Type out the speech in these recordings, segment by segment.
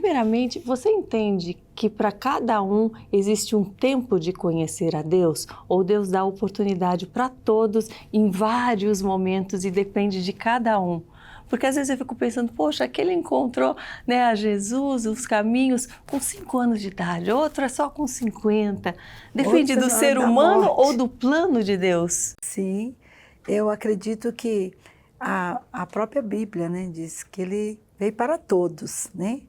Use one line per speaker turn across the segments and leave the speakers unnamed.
primeiramente, você entende que para cada um existe um tempo de conhecer a Deus? Ou Deus dá oportunidade para todos em vários momentos e depende de cada um? Porque às vezes eu fico pensando, poxa, aquele encontrou, né, a Jesus, os caminhos, com 5 anos de idade, outro é só com 50. Depende do ser humano ou do plano de Deus?
Sim, eu acredito que a própria Bíblia, né, diz que ele veio para todos, né?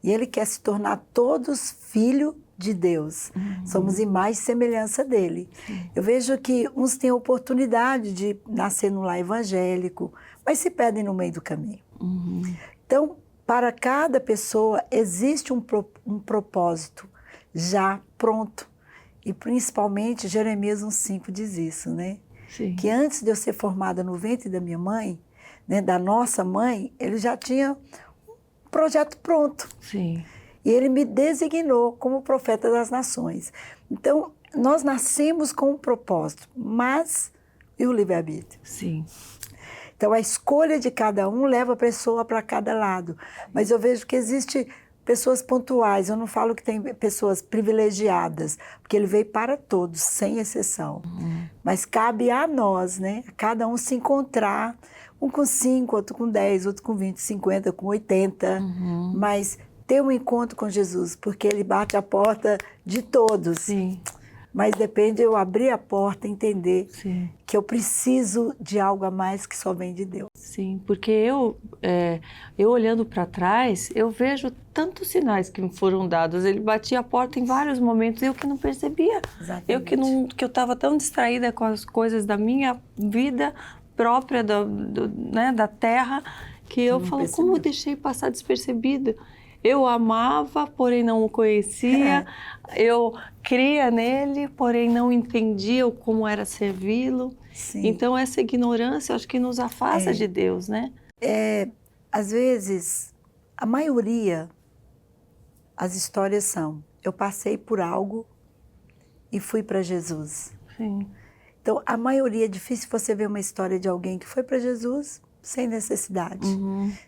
E ele quer se tornar todos filho de Deus. Somos imagem e semelhança dele. Eu vejo que uns têm a oportunidade de nascer no lar evangélico, mas se perdem no meio do caminho. Então, para cada pessoa existe um propósito já pronto. E principalmente Jeremias 1,5 diz isso, né?
Sim.
Que antes de eu ser formada no ventre da minha mãe, né, da nossa mãe, ele já tinha um projeto pronto.
Sim.
E ele me designou como profeta das nações. Então, nós nascemos com um propósito, mas e o livre-arbítrio?
Sim.
Então, a escolha de cada um leva a pessoa para cada lado. Mas eu vejo que existe pessoas pontuais, eu não falo que tem pessoas privilegiadas, porque ele veio para todos, sem exceção. Mas cabe a nós, né? A cada um se encontrar, um com 5, outro com 10, outro com 20, 50, com 80, mas ter um encontro com Jesus, porque ele bate a porta de todos.
Sim.
Mas depende eu abrir a porta e entender
Sim.
que eu preciso de algo a mais que só vem de Deus.
Sim, porque eu olhando para trás, eu vejo tantos sinais que me foram dados. Ele batia a porta em vários momentos, eu que não percebia.
Exatamente.
Que eu estava tão distraída com as coisas da minha vida própria, né, da terra, que eu falo, como eu deixei passar despercebido? Eu amava, porém não o conhecia. Eu cria nele, porém não entendia como era servi-lo. Então, essa ignorância, eu acho que nos afasta de Deus, né?
Às vezes, a maioria, as histórias são, eu passei por algo e fui para Jesus.
Sim.
Então, a maioria, é difícil você ver uma história de alguém que foi para Jesus sem necessidade,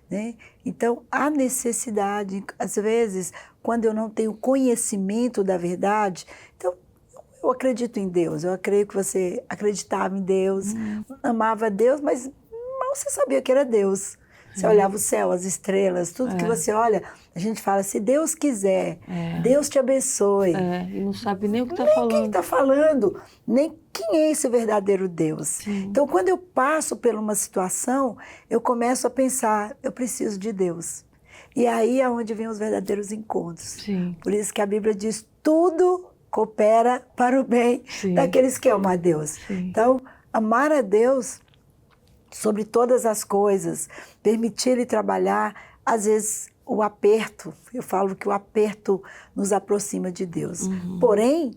né? Então, a necessidade, às vezes, quando eu não tenho conhecimento da verdade, então, eu acredito em Deus, eu creio que você acreditava em Deus, amava Deus, mas mal você sabia que era Deus. Você olhava o céu, as estrelas, tudo que você olha, a gente fala, se Deus quiser, Deus te abençoe.
E não sabe nem o que está
nem
falando.
quem está falando, nem quem é esse verdadeiro Deus.
Sim.
Então, quando eu passo por uma situação, eu começo a pensar, eu preciso de Deus. E aí é onde vem os verdadeiros encontros.
Sim.
Por isso que a Bíblia diz, tudo coopera para o bem daqueles que amam a Deus.
Sim.
Então, amar a Deus sobre todas as coisas, permitir Ele trabalhar, às vezes o aperto, eu falo que o aperto nos aproxima de Deus. Porém,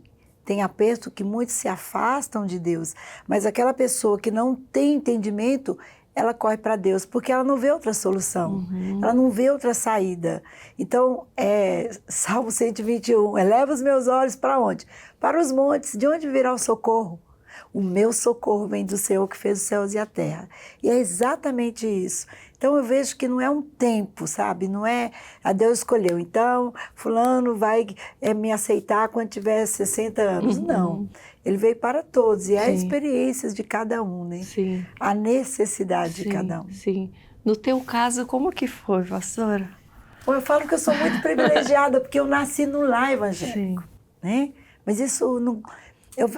tem aperto que muitos se afastam de Deus, mas aquela pessoa que não tem entendimento, ela corre para Deus, porque ela não vê outra solução, ela não vê outra saída. Então, Salmo 121, eleva os meus olhos para onde? Para os montes, de onde virá o socorro? O meu socorro vem do Senhor que fez os céus e a terra. E é exatamente isso. Então eu vejo que não é um tempo, sabe? Não é a Deus escolheu. Então, fulano vai me aceitar quando tiver 60 anos. Não. Ele veio para todos. E é as experiências de cada um, né?
Sim.
A necessidade de cada um.
Sim. No teu caso, como que foi, pastora?
Bom, eu falo que eu sou muito privilegiada, porque eu nasci no lar evangélico. Né? Mas isso não...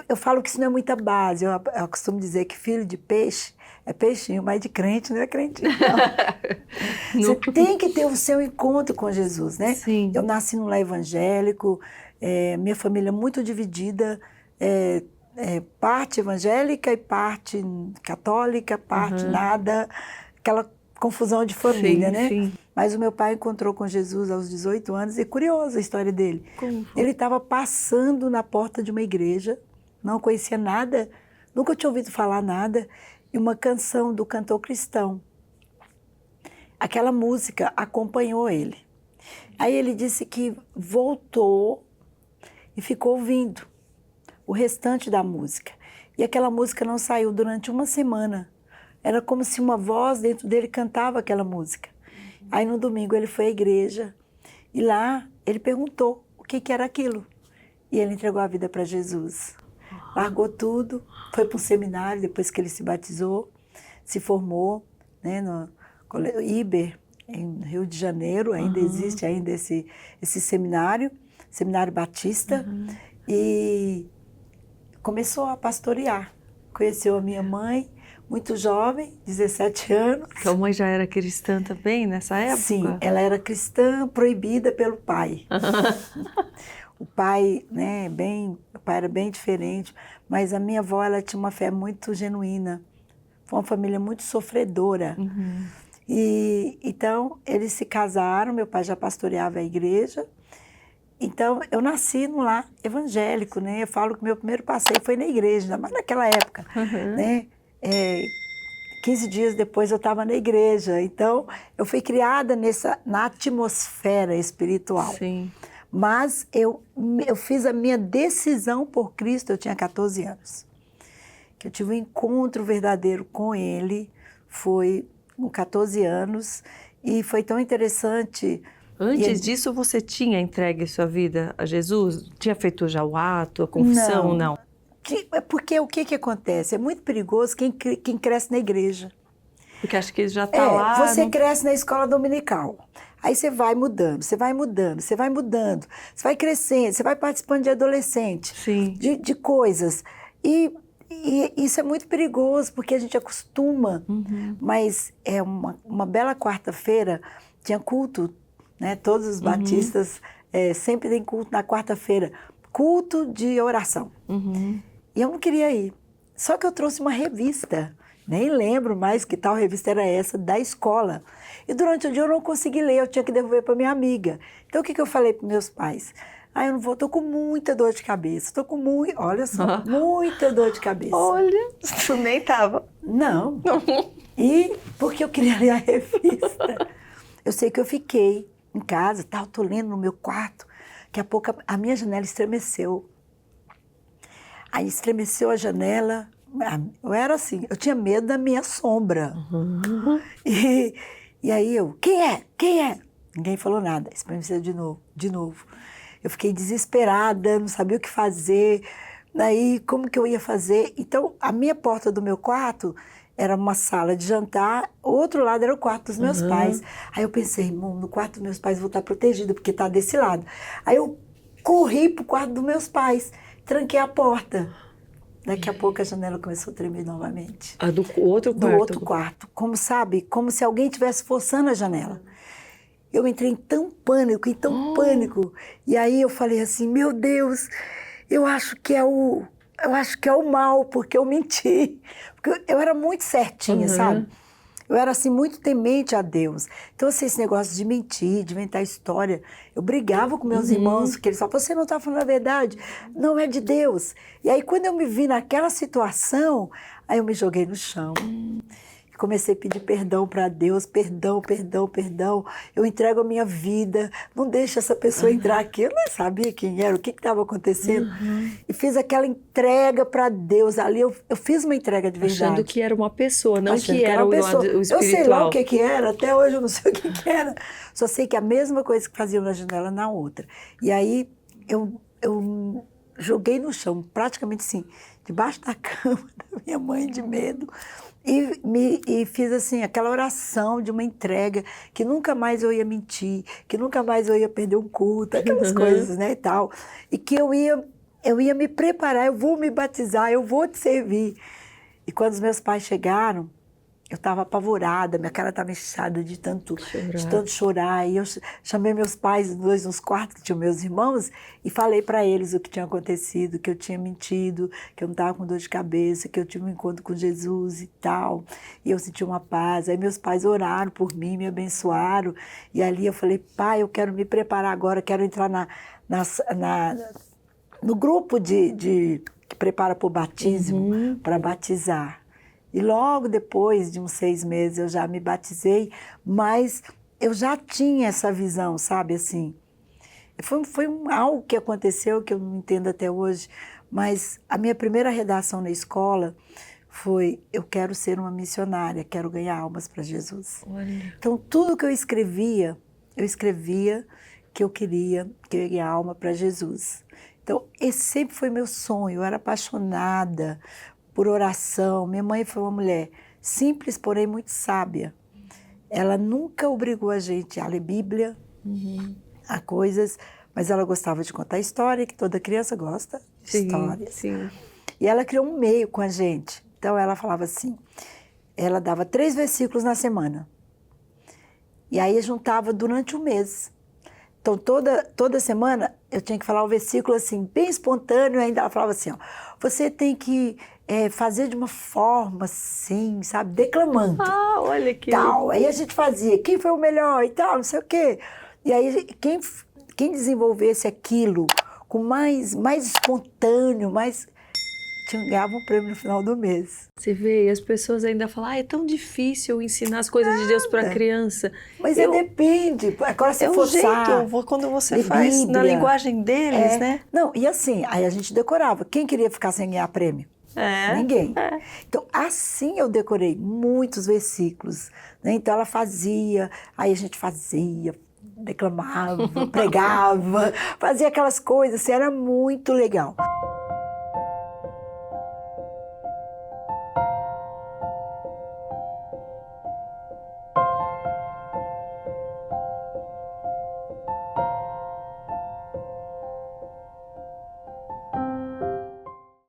Eu falo que isso não é muita base. Eu costumo dizer que filho de peixe é peixinho, mas de crente não é crentinho, não. Você tem que ter o seu encontro com Jesus, né?
Sim.
Eu nasci num lar evangélico, minha família é muito dividida, parte evangélica e parte católica, parte nada, aquela confusão de família, né?
Sim.
Mas o meu pai encontrou com Jesus aos 18 anos, e curiosa a história dele.
Como foi?
Ele estava passando na porta de uma igreja, não conhecia nada, nunca tinha ouvido falar nada, e uma canção do cantor cristão. Aquela música acompanhou ele. Aí ele disse que voltou e ficou ouvindo o restante da música. E aquela música não saiu durante uma semana. Era como se uma voz dentro dele cantava aquela música. Aí no domingo ele foi à igreja E lá ele perguntou o que era aquilo. E ele entregou a vida para Jesus. Largou tudo, foi para um seminário depois que ele se batizou, se formou, né, no Iber, em Rio de Janeiro, ainda existe ainda esse seminário batista, e começou a pastorear. Conheceu a minha mãe, muito jovem, 17 anos.
Sua mãe já era cristã também nessa época?
Sim, ela era cristã proibida pelo pai. O pai, né, o pai era bem diferente, mas a minha avó, ela tinha uma fé muito genuína. Foi uma família muito sofredora. E então eles se casaram, meu pai já pastoreava a igreja. Então eu nasci num lar evangélico, né? Eu falo que meu primeiro passeio foi na igreja, mas naquela época, né? 15 dias depois eu estava na igreja. Então eu fui criada na atmosfera espiritual.
Sim.
Mas eu fiz a minha decisão por Cristo, eu tinha 14 anos. Que eu tive um encontro verdadeiro com Ele, foi com 14 anos, e foi tão interessante.
Antes disso, você tinha entregue sua vida a Jesus? Tinha feito já o ato, a confissão? Não.
Porque o que acontece? É muito perigoso quem cresce na igreja.
Porque acho que ele já está lá.
Você cresce na escola dominical. Aí você vai mudando, você vai mudando, você vai mudando, você vai crescendo, você vai participando de adolescente,
Sim.
de coisas. E isso é muito perigoso, porque a gente acostuma. Mas é uma bela quarta-feira, tinha culto, né? Todos os batistas sempre têm culto na quarta-feira, culto de oração. E eu não queria ir. Só que eu trouxe uma revista, nem lembro mais que tal revista era essa, da escola. E durante o dia eu não consegui ler, eu tinha que devolver para minha amiga. Então o que eu falei para meus pais? Eu não vou, estou com muita dor de cabeça, olha só, muita dor de cabeça.
Olha, isso nem estava.
Não. E porque eu queria ler a revista. Eu sei que eu fiquei em casa, estou lendo no meu quarto, daqui a pouco a minha janela estremeceu. Aí estremeceu a janela, eu era assim, eu tinha medo da minha sombra. E aí quem é? Quem é? Ninguém falou nada, estremeceu de novo. Eu fiquei desesperada, não sabia o que fazer, daí como que eu ia fazer? Então, a minha porta do meu quarto era uma sala de jantar, o outro lado era o quarto dos meus pais. Aí eu pensei, no quarto dos meus pais eu vou estar protegida, porque está desse lado. Aí eu corri para o quarto dos meus pais, tranquei a porta. Daqui a pouco a janela começou a tremer novamente.
Do outro quarto?
Do outro quarto. Como se alguém estivesse forçando a janela. Eu entrei em tão pânico. E aí eu falei assim, meu Deus, eu acho que é o mal, porque eu menti. Porque eu era muito certinha, sabe? Eu era assim, muito temente a Deus. Então, assim, esse negócio de mentir, de inventar história, eu brigava com meus irmãos, porque eles falavam, você não está falando a verdade, não é de Deus. E aí, quando eu me vi naquela situação, aí eu me joguei no chão. Comecei a pedir perdão para Deus, perdão. Eu entrego a minha vida, não deixa essa pessoa entrar aqui. Eu não sabia quem era, o que estava acontecendo. E fiz aquela entrega para Deus. Ali eu fiz uma entrega de verdade.
Achando que era uma pessoa, não
Achando
que era o lado espiritual.
Eu sei lá o que era, até hoje eu não sei o que era. Só sei que a mesma coisa que faziam na janela, na outra. E aí eu joguei no chão, praticamente assim, debaixo da cama da minha mãe, de medo. E fiz assim, aquela oração de uma entrega, que nunca mais eu ia mentir, que nunca mais eu ia perder um culto, aquelas coisas, né, e tal. E que eu ia me preparar, eu vou me batizar, eu vou te servir. E quando os meus pais chegaram, eu estava apavorada, minha cara estava inchada de tanto chorar. E eu chamei meus pais, dois nos quartos, que tinham meus irmãos, e falei para eles o que tinha acontecido, que eu tinha mentido, que eu não estava com dor de cabeça, que eu tive um encontro com Jesus e tal. E eu senti uma paz. Aí meus pais oraram por mim, me abençoaram. E ali eu falei, pai, eu quero me preparar agora, quero entrar no grupo que prepara para o batismo, para batizar. E logo depois de uns 6 meses eu já me batizei, mas eu já tinha essa visão, sabe, assim. Foi algo que aconteceu que eu não entendo até hoje, mas a minha primeira redação na escola foi, eu quero ser uma missionária, quero ganhar almas para Jesus.
Olha.
Então tudo que eu escrevia que eu queria a alma para Jesus. Então, esse sempre foi meu sonho. Eu era apaixonada por oração. Minha mãe foi uma mulher simples, porém muito sábia. Ela nunca obrigou a gente a ler Bíblia, a coisas, mas ela gostava de contar história, que toda criança gosta de histórias.
Sim.
E ela criou um meio com a gente. Então, ela falava assim, ela dava 3 versículos na semana. E aí, juntava durante um mês. Então, toda semana, eu tinha que falar um versículo assim, bem espontâneo, e ainda ela falava assim, ó, você tem que fazer de uma forma assim, sabe, declamando.
Ah, olha que...
Tal. Aí a gente fazia, quem foi o melhor e tal, não sei o quê. E aí, quem desenvolvesse aquilo com mais espontâneo, ganhava um prêmio no final do mês.
Você vê, e as pessoas ainda falam, é tão difícil ensinar as coisas de Deus para criança.
Mas depende. Agora, se forçar,
quando você faz
Bíblia,
na linguagem deles, né?
Não, e assim, aí a gente decorava. Quem queria ficar sem ganhar prêmio? Ninguém. Então, assim eu decorei muitos versículos. Né? Então, ela fazia, aí a gente fazia, declamava, pregava, fazia aquelas coisas, assim, era muito legal.